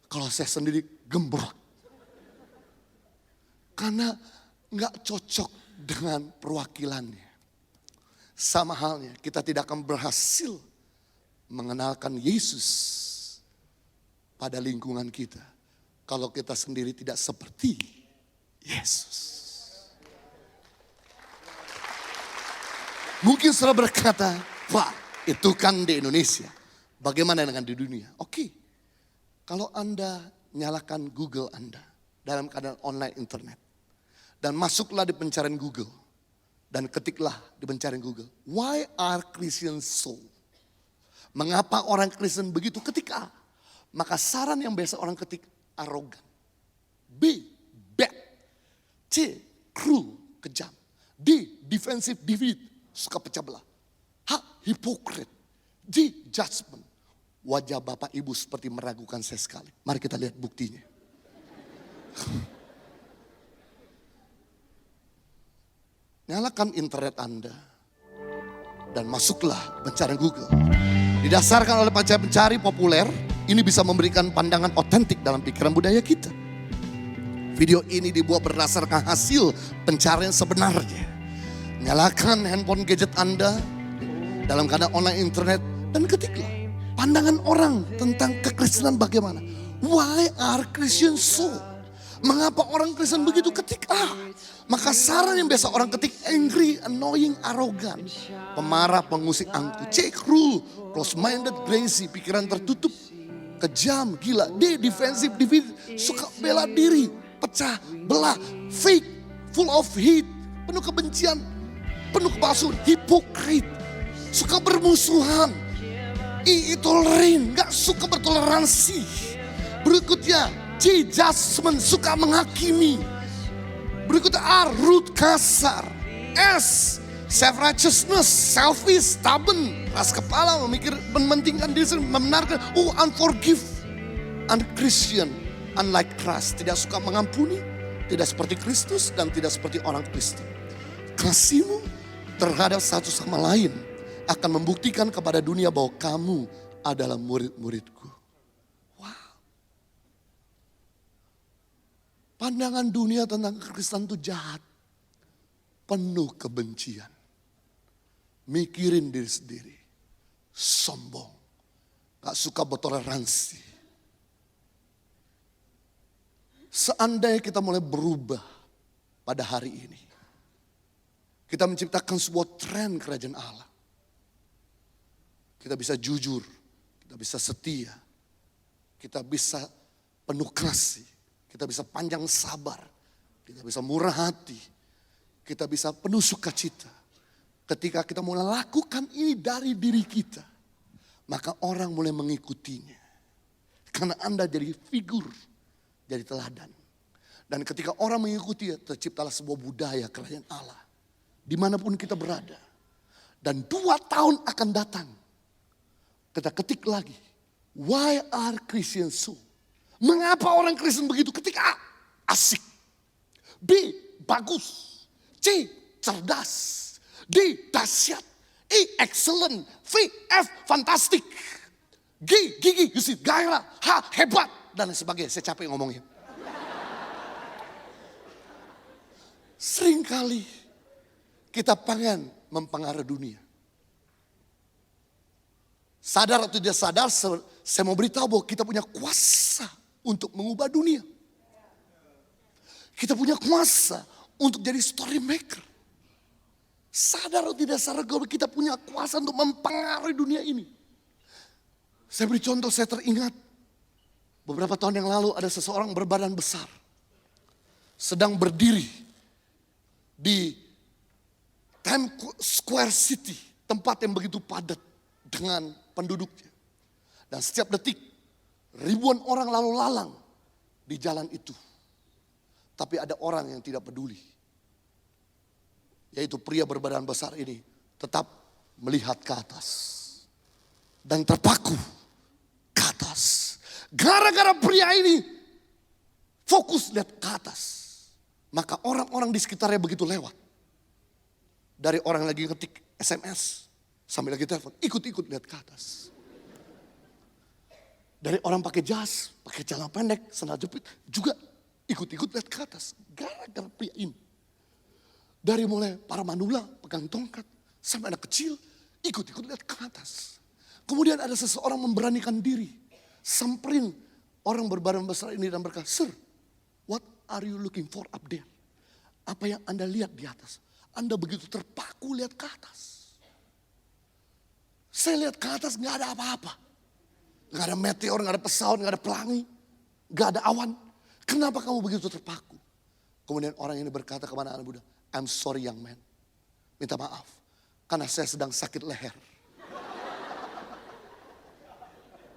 kalau saya sendiri gembrot. Karena nggak cocok dengan perwakilannya. Sama halnya kita tidak akan berhasil mengenalkan Yesus pada lingkungan kita kalau kita sendiri tidak seperti Yesus. Mungkin saudara berkata, wah itu kan di Indonesia. Bagaimana dengan di dunia? Oke, kalau Anda nyalakan Google Anda dalam keadaan online internet. Dan masuklah di pencarian Google. Dan ketiklah di pencarian Google. Why are Christians so? Mengapa orang Kristen begitu? Ketik A. Maka saran yang biasa orang ketik arogan. B, bad. C, cruel, kejam. D, defensive, divide, suka pecah belah. H, hypocrite. D, judgment. Wajah bapak ibu seperti meragukan saya sekali. Mari kita lihat buktinya. Nyalakan internet Anda. Dan masuklah pencarian Google. Didasarkan oleh pencari populer, ini bisa memberikan pandangan otentik dalam pikiran budaya kita. Video ini dibuat berdasarkan hasil pencarian sebenarnya. Nyalakan handphone gadget Anda dalam keadaan online internet dan ketiklah pandangan orang tentang kekristenan bagaimana. Why are Christians so? Mengapa orang Kristen begitu? Ketik A. Maka saran yang biasa orang ketik angry, annoying, arogan. Pemarah, pengusik angkuh. C, cruel, close-minded, crazy, pikiran tertutup, kejam, gila. D, defensive, divide, suka bela diri, pecah, belah, fake, full of hate, penuh kebencian, penuh kepalsuan, hypocrite, suka bermusuhan, intoleran, gak suka bertoleransi. Berikutnya, C, judgment, suka menghakimi. Berikutnya A, rude, kasar. S, self-righteousness, selfish, stubborn, keras kepala, mementingkan diri sendiri, membenarkan. O, unforgive, unchristian, unlike Christ. Tidak suka mengampuni, tidak seperti Kristus dan tidak seperti orang Kristen. Kasihmu terhadap satu sama lain akan membuktikan kepada dunia bahwa kamu adalah murid-muridku. Pandangan dunia tentang kekristenan itu jahat. Penuh kebencian. Mikirin diri sendiri. Sombong. Gak suka bertoleransi. Seandainya kita mulai berubah pada hari ini. Kita menciptakan sebuah tren kerajaan Allah. Kita bisa jujur. Kita bisa setia. Kita bisa penuh kasih. Kita bisa panjang sabar, kita bisa murah hati, kita bisa penuh sukacita. Ketika kita mulai lakukan ini dari diri kita, maka orang mulai mengikutinya. Karena Anda jadi figur, jadi teladan. Dan ketika orang mengikuti, terciptalah sebuah budaya kerajaan Allah. Dimanapun kita berada. Dan 2 tahun akan datang. Kita ketik lagi, why are Christians so? Mengapa orang Kristen begitu? Ketik A, asik. B, bagus. C, cerdas. D, dahsyat. E, excellent. V, F, fantastic. G, gigi, gesit, gairah. H, hebat. Dan lain sebagainya. Saya capek ngomongnya. Seringkali kita pengen mempengaruhi dunia. Sadar atau tidak sadar, saya mau beritahu bahwa kita punya kuasa untuk mengubah dunia. Kita punya kuasa untuk jadi story maker. Sadar atau tidak sadar bahwa kita punya kuasa untuk mempengaruhi dunia ini. Saya beri contoh, saya teringat beberapa tahun yang lalu ada seseorang berbadan besar. Sedang berdiri di Times Square City. Tempat yang begitu padat dengan penduduknya. Dan setiap detik ribuan orang lalu lalang di jalan itu. Tapi ada orang yang tidak peduli. Yaitu pria berbadan besar ini tetap melihat ke atas. Dan terpaku ke atas. Gara-gara pria ini fokus lihat ke atas. Maka orang-orang di sekitarnya begitu lewat. Dari orang yang lagi ngetik SMS sambil lagi telepon, ikut-ikut lihat ke atas. Dari orang pakai jas, pakai celana pendek, sandal jepit, juga ikut-ikut lihat ke atas. Gara-gara pria ini. Dari mulai para manula, pegang tongkat, sampai anak kecil, ikut-ikut lihat ke atas. Kemudian ada seseorang memberanikan diri, samperin orang berbadan besar ini dan berkata, "Sir, what are you looking for up there?" Apa yang Anda lihat di atas? Anda begitu terpaku lihat ke atas. Saya lihat ke atas gak ada apa-apa. Gak ada meteor, gak ada pesawat, gak ada pelangi. Gak ada awan. Kenapa kamu begitu terpaku? Kemudian orang ini berkata kepada anak muda, "I'm sorry young man. Minta maaf. Karena saya sedang sakit leher."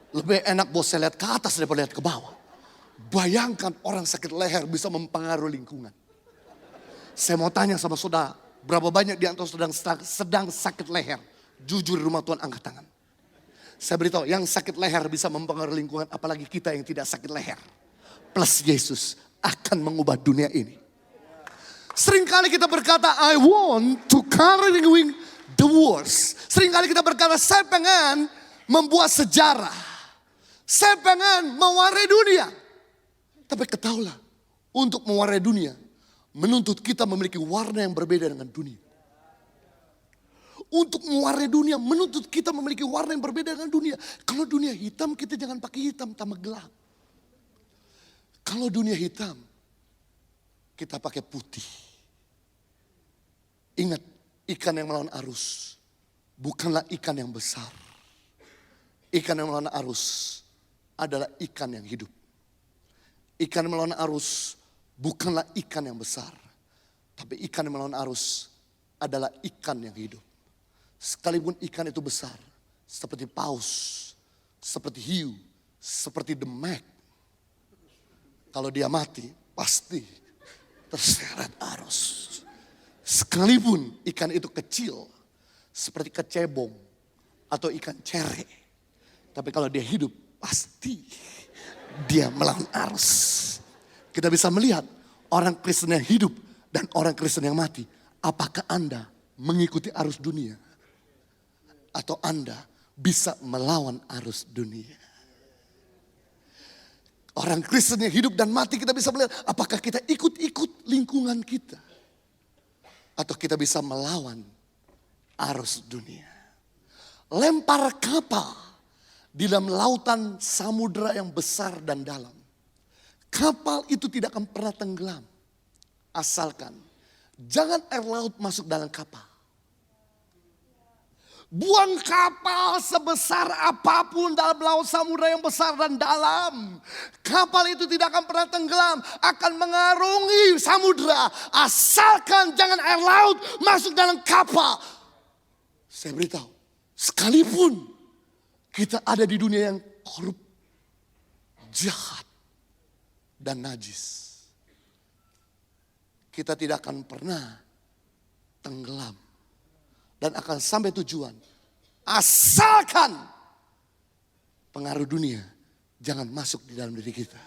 Lebih enak bos saya lihat ke atas daripada lihat ke bawah. Bayangkan orang sakit leher bisa mempengaruhi lingkungan. Saya mau tanya sama saudara, berapa banyak di antara sedang sakit leher? Jujur di rumah Tuhan angkat tangan. Saya beritahu, yang sakit leher bisa mempengaruhi lingkungan, apalagi kita yang tidak sakit leher. Plus Yesus akan mengubah dunia ini. Seringkali kita berkata, I want to carrying the words. Seringkali kita berkata, saya pengen membuat sejarah. Saya pengen mewarnai dunia. Tapi ketahuilah, untuk mewarnai dunia, menuntut kita memiliki warna yang berbeda dengan dunia. Untuk mewarnai dunia, menuntut kita memiliki warna yang berbeda dengan dunia. Kalau dunia hitam, kita jangan pakai hitam, tambah gelap. Kalau dunia hitam, kita pakai putih. Ingat, ikan yang melawan arus bukanlah ikan yang besar. Ikan yang melawan arus adalah ikan yang hidup. Ikan yang melawan arus bukanlah ikan yang besar. Tapi ikan yang melawan arus adalah ikan yang hidup. Sekalipun ikan itu besar, seperti paus, seperti hiu, seperti demek. Kalau dia mati, pasti terseret arus. Sekalipun ikan itu kecil, seperti kecebong atau ikan cere. Tapi kalau dia hidup, pasti dia melawan arus. Kita bisa melihat orang Kristen yang hidup dan orang Kristen yang mati. Apakah Anda mengikuti arus dunia? Atau Anda bisa melawan arus dunia? Orang Kristen yang hidup dan mati kita bisa melihat apakah kita ikut-ikut lingkungan kita. Atau kita bisa melawan arus dunia. Lempar kapal di dalam lautan samudera yang besar dan dalam. Kapal itu tidak akan pernah tenggelam. Asalkan jangan air laut masuk dalam kapal. Buang kapal sebesar apapun dalam laut samudera yang besar dan dalam. Kapal itu tidak akan pernah tenggelam. Akan mengarungi samudera. Asalkan jangan air laut masuk dalam kapal. Saya beritahu. Sekalipun kita ada di dunia yang korup, jahat, dan najis. Kita tidak akan pernah tenggelam. Dan akan sampai tujuan. Asalkan pengaruh dunia jangan masuk di dalam diri kita.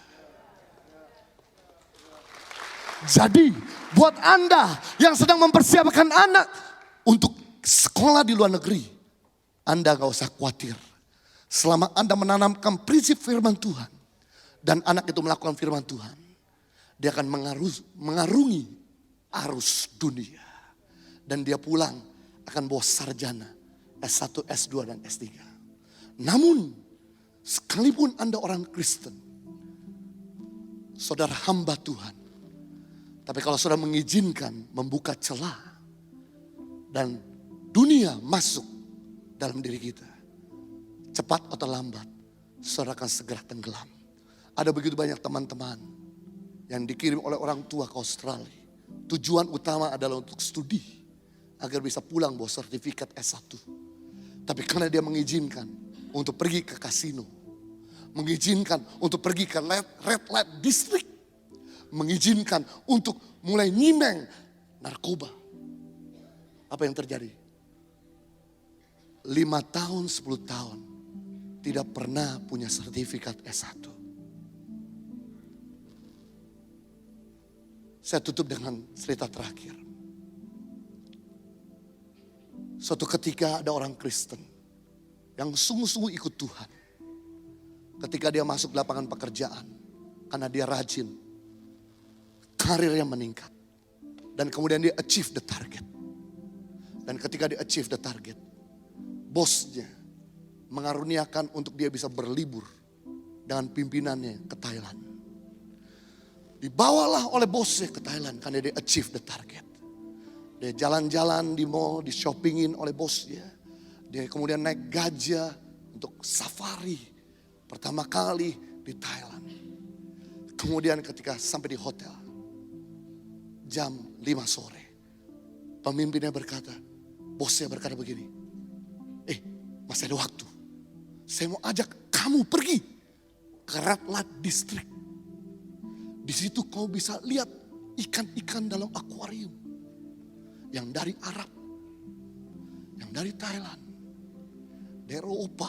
Jadi buat Anda yang sedang mempersiapkan anak untuk sekolah di luar negeri. Anda gak usah khawatir. Selama Anda menanamkan prinsip firman Tuhan. Dan anak itu melakukan firman Tuhan. Dia akan mengarungi arus dunia. Dan dia pulang akan bawa sarjana S1, S2 dan S3. Namun sekalipun Anda orang Kristen, saudara hamba Tuhan. Tapi kalau saudara mengizinkan membuka celah dan dunia masuk dalam diri kita, cepat atau lambat saudara akan segera tenggelam. Ada begitu banyak teman-teman yang dikirim oleh orang tua ke Australia. Tujuan utama adalah untuk studi. Agar bisa pulang bawa sertifikat S1. Tapi karena dia mengizinkan untuk pergi ke kasino. Mengizinkan untuk pergi ke red light district. Mengizinkan untuk mulai nyimeng narkoba. Apa yang terjadi? 5 tahun, 10 tahun. Tidak pernah punya sertifikat S1. Saya tutup dengan cerita terakhir. Suatu ketika ada orang Kristen yang sungguh-sungguh ikut Tuhan. Ketika dia masuk lapangan pekerjaan, karena dia rajin, karirnya meningkat. Dan kemudian dia achieve the target. Dan ketika dia achieve the target, bosnya mengaruniakan untuk dia bisa berlibur dengan pimpinannya ke Thailand. Dibawalah oleh bosnya ke Thailand karena dia achieve the target. Dia jalan-jalan di mall, di shoppingin oleh bosnya. Dia kemudian naik gajah untuk safari pertama kali di Thailand. Kemudian ketika sampai di hotel, jam 5 sore, pemimpinnya berkata, bosnya berkata begini, masih ada waktu. Saya mau ajak kamu pergi ke Red Light District. Di situ kau bisa lihat ikan-ikan dalam akuarium. Yang dari Arab, yang dari Thailand, dari Eropa,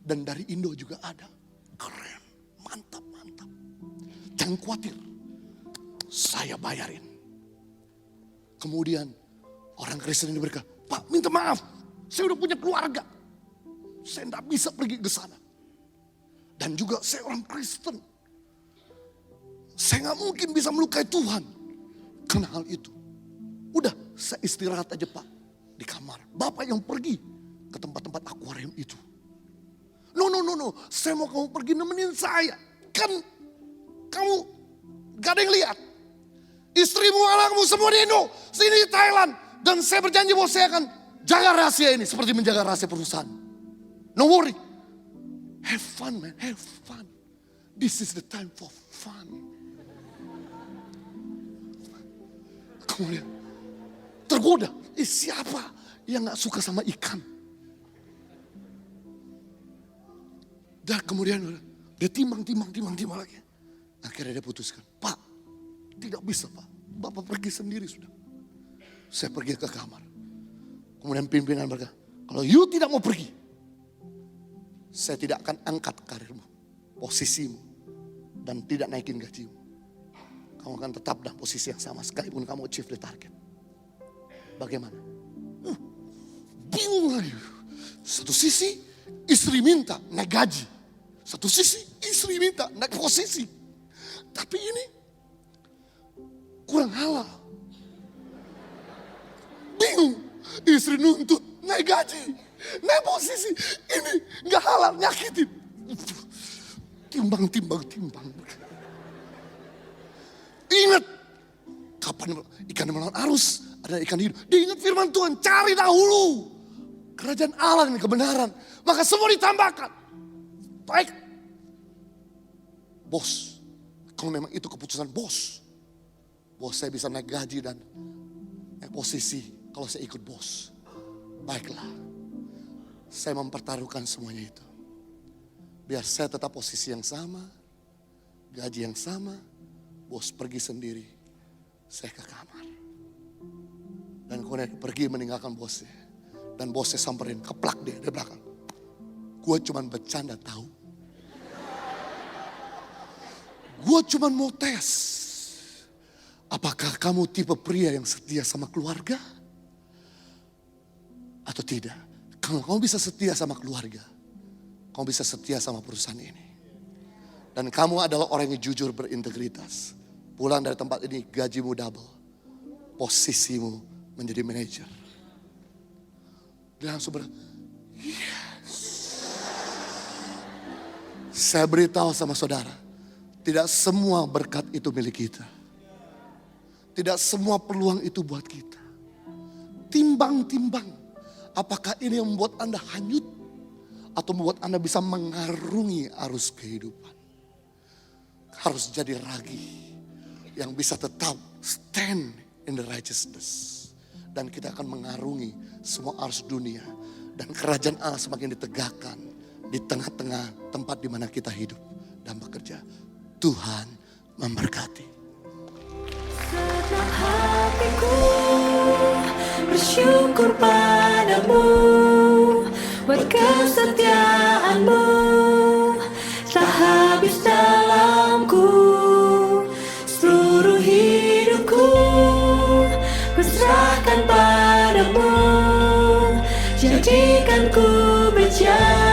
dan dari Indo juga ada. Keren, mantap. Jangan khawatir, saya bayarin. Kemudian orang Kristen ini berkata, Pak minta maaf, saya udah punya keluarga. Saya tidak bisa pergi ke sana. Dan juga saya orang Kristen. Saya gak mungkin bisa melukai Tuhan karena hal itu. Udah, saya istirahat aja Pak di kamar. Bapak yang pergi ke tempat-tempat akuarium itu. No. Saya mau kamu pergi nemenin saya. Kan kamu gak ada yang lihat. Istrimu, anakmu semua di Indo. Sini di Thailand. Dan saya berjanji bahwa saya akan jaga rahasia ini. Seperti menjaga rahasia perusahaan. No worry. Have fun man, have fun. This is the time for fun. Kemudian tergoda. Siapa yang gak suka sama ikan? Dan kemudian dia timbang lagi. Akhirnya dia putuskan, Pak, tidak bisa Pak. Bapak pergi sendiri sudah. Saya pergi ke kamar. Kemudian pimpinan berkata, kalau you tidak mau pergi, saya tidak akan angkat karirmu, posisimu, dan tidak naikin gajimu. Kamu akan tetap dalam posisi yang sama sekalipun kamu achieve the target. Bagaimana? Bingung lagi. Satu sisi istri minta naik gaji. Satu sisi istri minta naik posisi. Tapi ini kurang halal. Bingung. Istri nuntut naik gaji, naik posisi. Ini gak halal, nyakitin. Timbang. Ingat, kapan ikan melawan arus, ada ikan hidup. Dia ingat firman Tuhan, cari dahulu kerajaan Allah dan kebenaran. Maka semua ditambahkan. Baik, bos, kalau memang itu keputusan bos, saya bisa naik gaji dan naik posisi kalau saya ikut bos. Baiklah, saya mempertaruhkan semuanya itu. Biar saya tetap posisi yang sama, gaji yang sama, bos pergi sendiri, saya ke kamar. Dan kemudian pergi meninggalkan bosnya. Dan bosnya samperin, keplak dia di belakang. Gue cuman bercanda tahu. Gue cuman mau tes. Apakah kamu tipe pria yang setia sama keluarga? Atau tidak? Kalau kamu bisa setia sama keluarga, kamu bisa setia sama perusahaan ini. Dan kamu adalah orang yang jujur berintegritas. Pulang dari tempat ini gajimu double. Posisimu menjadi manajer. Dia langsung yes. Saya beritahu sama saudara, tidak semua berkat itu milik kita. Tidak semua peluang itu buat kita. Timbang-timbang. Apakah ini yang membuat Anda hanyut? Atau membuat Anda bisa mengarungi arus kehidupan? Harus jadi ragi yang bisa tetap stand in the righteousness. Dan kita akan mengarungi semua arus dunia. Dan kerajaan Allah semakin ditegakkan di tengah-tengah tempat di mana kita hidup dan bekerja. Tuhan memberkati. Segenap hatiku bersyukur padamu, buat kesetiaanmu tak habis dalamku. Seluruh hidupku Jadikan ku berjalan